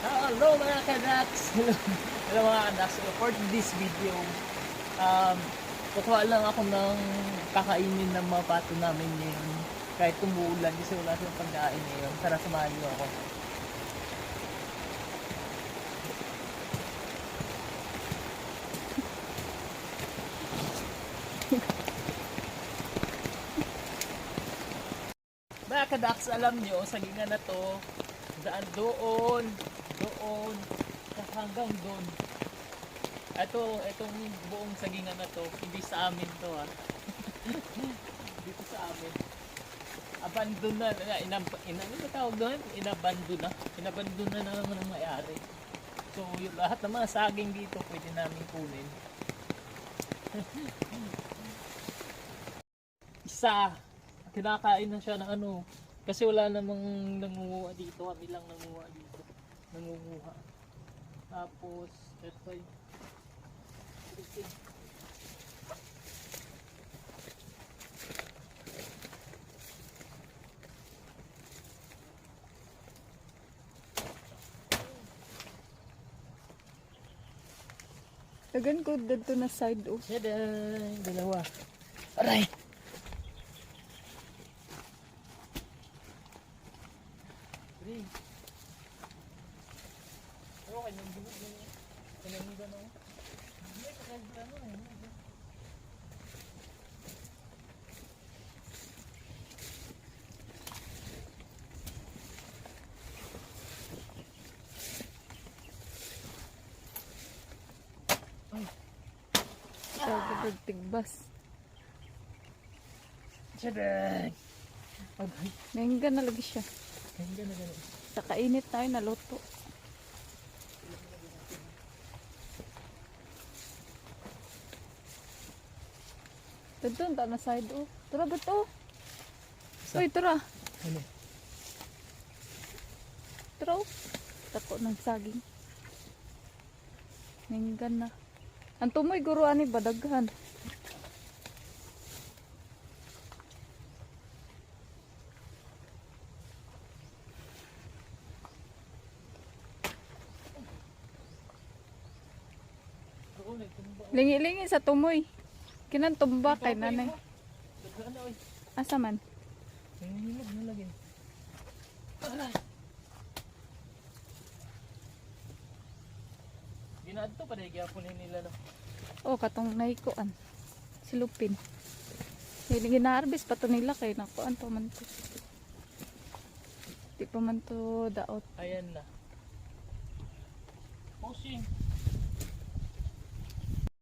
Hello mga kadaks! Hello mga kadaks! So, for this video, kukuha lang ako ng kakainin ng mga pato namin ngayon. Kahit tumuulan kasi wala silang pagkain ngayon. Tara, samahan niyo ako. Mga kadaks, alam nyo, sa ginga na to, daan doon, hanggang doon. Itong buong sagingan na to, hindi sa amin to ha. Dito sa amin. Abandon na, ano tawag doon? Inabandon na naman ang may-ari. So, yung lahat ng mga saging dito, pwede namin kunin. Isa, kinakain na siya ng ano, kasi wala namang nangunguha dito, kami lang nangunguha dito. Tapos, ito yung Dagan ko dito na side oh. dalawa. Aray! Aray! Okay, nang bunog na niya. Kailangan ba na? Hindi, kakain ba na eh. Sa tigbas. Tiyadang! Nahingga na lagi siya. Kaya na gano'n. Sa kainit tayo naluto. Dito na side oh. Tara ba to? Uy, tara. Ano? Tara oh. Tako ng saging. Nahingga na. Ang tumoy guro ani badaghan. Lingi-lingi sa tumoy. Kinan tumba kay nanay. Asa man? Hinihilog na lagi. Aray! Ginadto pa dahil gyapunin nila no. Oh, katong nahikuan. Silupin. Gina-harvest pa to nila kay nakuan pa man to. Di pa man to daot. Ayan na.